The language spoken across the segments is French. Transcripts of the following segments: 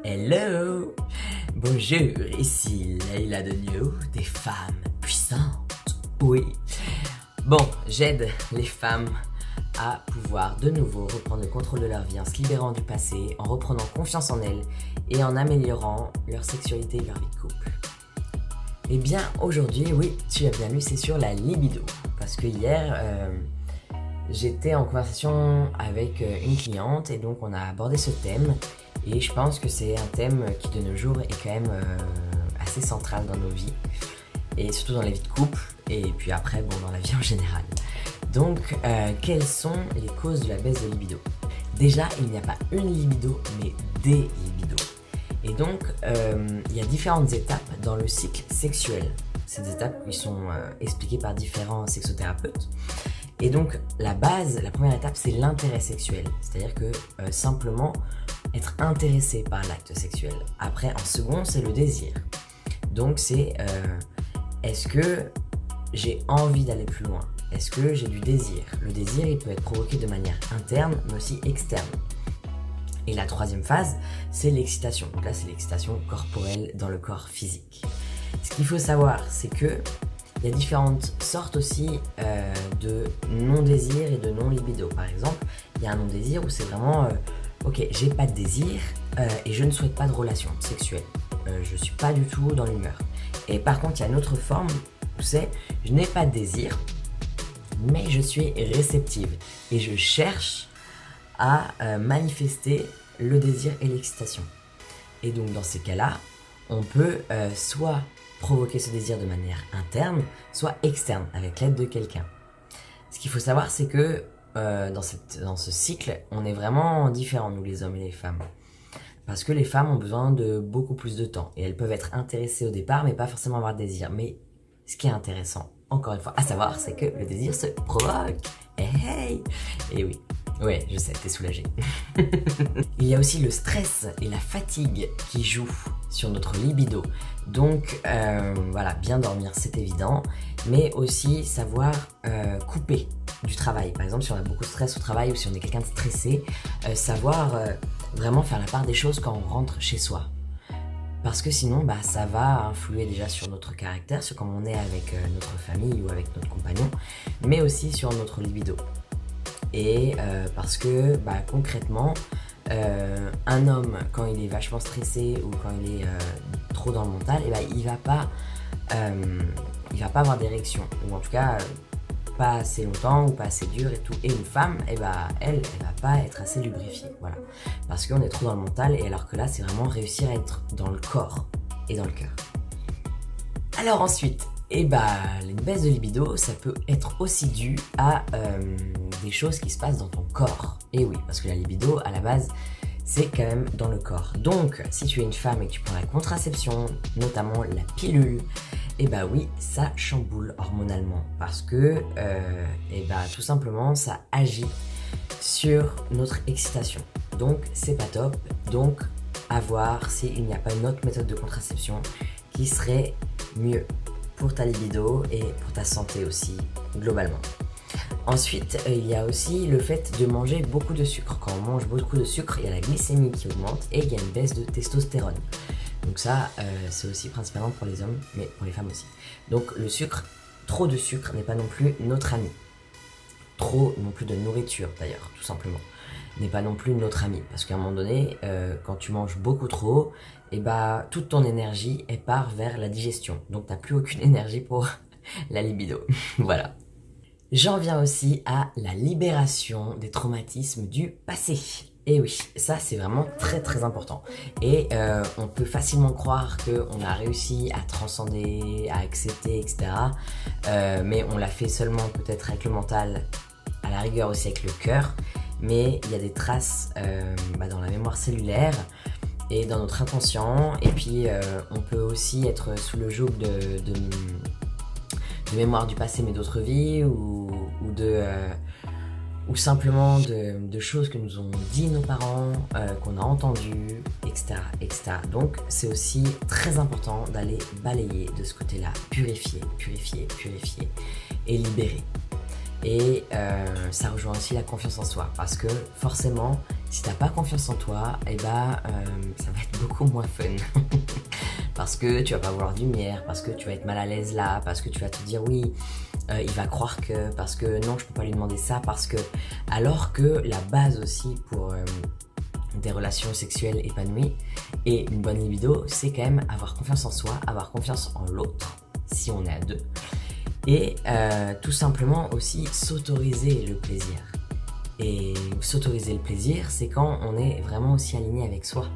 Hello! Bonjour, ici Leila de New, des femmes puissantes. Oui. Bon, j'aide les femmes à pouvoir de nouveau reprendre le contrôle de leur vie en se libérant du passé, en reprenant confiance en elles et en améliorant leur sexualité et leur vie de couple. Eh bien, aujourd'hui, oui, tu as bien lu, c'est sur la libido. Parce que hier, j'étais en conversation avec une cliente et donc on a abordé ce thème. Et je pense que c'est un thème qui de nos jours est quand même assez central dans nos vies. Et surtout dans la vie de couple et puis après, bon, dans la vie en général. Donc, quelles sont les causes de la baisse de libido? Déjà, il n'y a pas une libido, mais des libidos. Et donc, il y a différentes étapes dans le cycle sexuel. Ces étapes qui sont expliquées par différents sexothérapeutes. Et donc, la première étape, c'est l'intérêt sexuel. C'est-à-dire que simplement être intéressé par l'acte sexuel. Après, en second, c'est le désir. Donc, c'est est-ce que j'ai envie d'aller plus loin? Est-ce que j'ai du désir? Le désir, il peut être provoqué de manière interne, mais aussi externe. Et la troisième phase, c'est l'excitation. Donc là, c'est l'excitation corporelle dans le corps physique. Ce qu'il faut savoir, c'est que il y a différentes sortes aussi de non-désir et de non-libido. Par exemple, il y a un non-désir où c'est vraiment ok, j'ai pas de désir et je ne souhaite pas de relation sexuelle. Je suis pas du tout dans l'humeur. Et par contre, il y a une autre forme où c'est je n'ai pas de désir, mais je suis réceptive et je cherche à manifester le désir et l'excitation. Et donc dans ces cas-là, on peut soit provoquer ce désir de manière interne, soit externe, avec l'aide de quelqu'un. Ce qu'il faut savoir, c'est que dans ce cycle, on est vraiment différents, nous les hommes et les femmes. Parce que les femmes ont besoin de beaucoup plus de temps. Et elles peuvent être intéressées au départ, mais pas forcément avoir de désir. Mais ce qui est intéressant, encore une fois, à savoir, c'est que le désir se provoque. Hey! Et oui. Ouais, je sais, t'es soulagée. Il y a aussi le stress et la fatigue qui jouent sur notre libido. Donc, voilà, bien dormir, c'est évident. Mais aussi savoir couper du travail. Par exemple, si on a beaucoup de stress au travail ou si on est quelqu'un de stressé, savoir vraiment faire la part des choses quand on rentre chez soi. Parce que sinon, ça va influer déjà sur notre caractère, sur comment on est avec notre famille ou avec notre compagnon, mais aussi sur notre libido. Et parce que concrètement, un homme, quand il est vachement stressé ou quand il est trop dans le mental, il va pas avoir d'érection, ou en tout cas pas assez longtemps ou pas assez dur et tout. Et une femme, elle va pas être assez lubrifiée, voilà, parce qu'on est trop dans le mental. Et alors que là, c'est vraiment réussir à être dans le corps et dans le cœur. Alors ensuite, une baisse de libido, ça peut être aussi dû à des choses qui se passent dans ton corps. Et oui, parce que la libido, à la base, c'est quand même dans le corps. Donc, si tu es une femme et que tu prends la contraception, notamment la pilule, oui, ça chamboule hormonalement. Parce que, tout simplement, ça agit sur notre excitation. Donc, c'est pas top. Donc, à voir s'il n'y a pas une autre méthode de contraception qui serait mieux pour ta libido et pour ta santé aussi, globalement. Ensuite, il y a aussi le fait de manger beaucoup de sucre. Quand on mange beaucoup de sucre, il y a la glycémie qui augmente et il y a une baisse de testostérone. Donc ça, c'est aussi principalement pour les hommes, mais pour les femmes aussi. Donc le sucre, trop de sucre n'est pas non plus notre ami. Trop non plus de nourriture d'ailleurs, tout simplement, n'est pas non plus notre ami. Parce qu'à un moment donné, quand tu manges beaucoup trop, toute ton énergie, elle part vers la digestion. Donc t'as plus aucune énergie pour la libido. Voilà. J'en viens aussi à la libération des traumatismes du passé. Et oui, ça c'est vraiment très très important. Et on peut facilement croire qu'on a réussi à transcender, à accepter, etc. Mais on l'a fait seulement peut-être avec le mental, à la rigueur aussi avec le cœur. Mais il y a des traces dans la mémoire cellulaire et dans notre inconscient. Et puis on peut aussi être sous le joug de mémoire du passé mais d'autres vies ou simplement de choses que nous ont dit nos parents, qu'on a entendues, etc., etc. Donc c'est aussi très important d'aller balayer de ce côté-là, purifier et libérer. Et ça rejoint aussi la confiance en soi, parce que forcément, si t'as pas confiance en toi, ça va être beaucoup beaucoup moins fun. Parce que tu vas pas vouloir de lumière, parce que tu vas être mal à l'aise là, parce que tu vas te dire oui, il va croire que, parce que non, je peux pas lui demander ça, parce que... Alors que la base aussi pour des relations sexuelles épanouies et une bonne libido, c'est quand même avoir confiance en soi, avoir confiance en l'autre, si on est à deux, et tout simplement aussi s'autoriser le plaisir. Et s'autoriser le plaisir, c'est quand on est vraiment aussi aligné avec soi.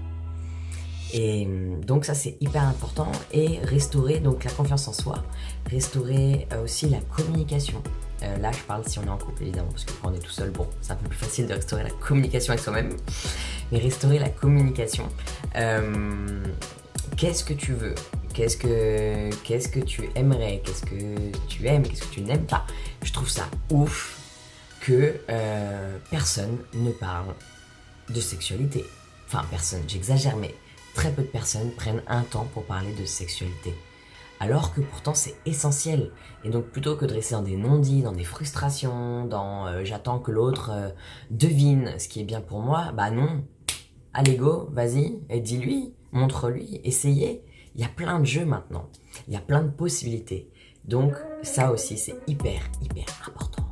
Et donc ça c'est hyper important, et restaurer donc la confiance en soi, restaurer aussi la communication. Là je parle si on est en couple évidemment, parce que quand on est tout seul, bon, c'est un peu plus facile de restaurer la communication avec soi-même, mais restaurer la communication. Qu'est-ce que tu veux ? Qu'est-ce que tu aimerais ? Qu'est-ce que tu aimes ? Qu'est-ce que tu n'aimes pas ? Je trouve ça ouf que personne ne parle de sexualité. Enfin personne, j'exagère, mais très peu de personnes prennent un temps pour parler de sexualité. Alors que pourtant c'est essentiel. Et donc plutôt que de rester dans des non-dits, dans des frustrations, dans j'attends que l'autre devine ce qui est bien pour moi, bah non. Allez go, vas-y, et dis-lui, montre-lui, essayez. Il y a plein de jeux maintenant. Il y a plein de possibilités. Donc ça aussi c'est hyper important.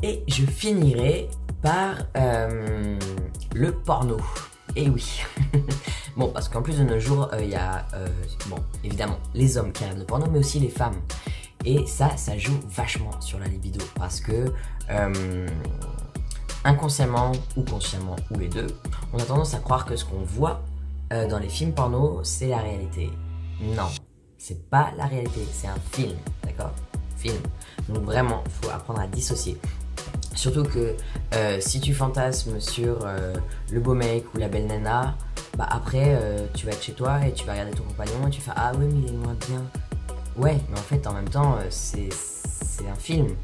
Et je finirai par le porno. Et oui. Bon, parce qu'en plus de nos jours, il y a, bon, évidemment, les hommes qui regardent le porno, mais aussi les femmes. Et ça joue vachement sur la libido. Parce que, inconsciemment ou consciemment, ou les deux, on a tendance à croire que ce qu'on voit dans les films porno, c'est la réalité. Non, c'est pas la réalité, c'est un film, d'accord ? Film. Donc vraiment, il faut apprendre à dissocier. Surtout que si tu fantasmes sur le beau mec ou la belle nana, bah après tu vas être chez toi et tu vas regarder ton compagnon et tu fais ah ouais mais il est moins bien. Ouais, mais en fait en même temps c'est un film,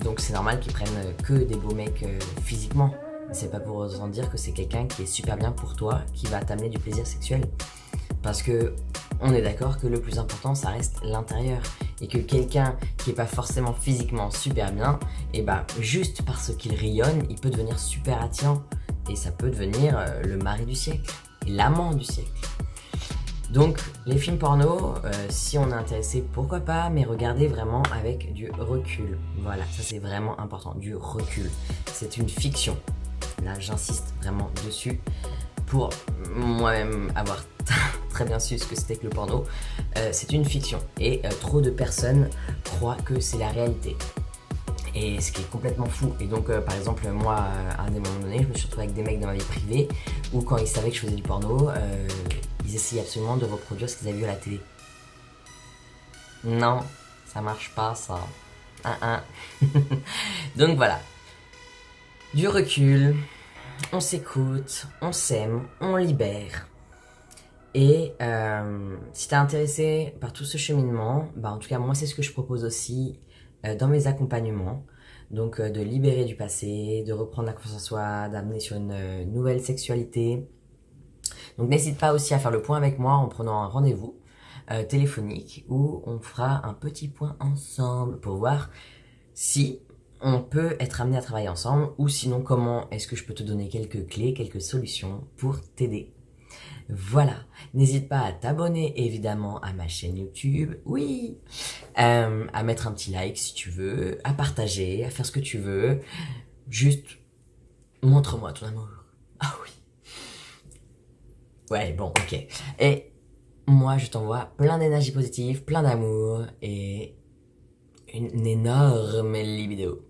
donc c'est normal qu'ils prennent que des beaux mecs physiquement. C'est pas pour autant dire que c'est quelqu'un qui est super bien pour toi, qui va t'amener du plaisir sexuel. Parce que on est d'accord que le plus important ça reste l'intérieur. Et que quelqu'un qui est pas forcément physiquement super bien, et bah juste parce qu'il rayonne, il peut devenir super attirant. Et ça peut devenir le mari du siècle, et l'amant du siècle. Donc les films porno, si on est intéressé, pourquoi pas, mais regardez vraiment avec du recul. Voilà, ça c'est vraiment important, du recul. C'est une fiction. Là j'insiste vraiment dessus pour moi-même avoir très bien su ce que c'était que le porno. C'est une fiction et trop de personnes croient que c'est la réalité. Et ce qui est complètement fou. Et donc par exemple moi à un moment donné je me suis retrouvé avec des mecs dans ma vie privée où quand ils savaient que je faisais du porno ils essayaient absolument de reproduire ce qu'ils avaient vu à la télé. Non, ça marche pas ça. Donc voilà. Du recul, on s'écoute, on s'aime, on libère. Et si t'es intéressé par tout ce cheminement, bah en tout cas moi c'est ce que je propose aussi dans mes accompagnements. Donc de libérer du passé, de reprendre la confiance en soi, d'amener sur une nouvelle sexualité. Donc n'hésite pas aussi à faire le point avec moi en prenant un rendez-vous téléphonique où on fera un petit point ensemble pour voir si on peut être amené à travailler ensemble ou sinon comment est-ce que je peux te donner quelques clés, quelques solutions pour t'aider. Voilà, n'hésite pas à t'abonner évidemment à ma chaîne YouTube, oui, à mettre un petit like si tu veux, à partager, à faire ce que tu veux, juste montre-moi ton amour. Ah oui. Ouais, bon, ok. Et moi je t'envoie plein d'énergie positive, plein d'amour et une énorme libido.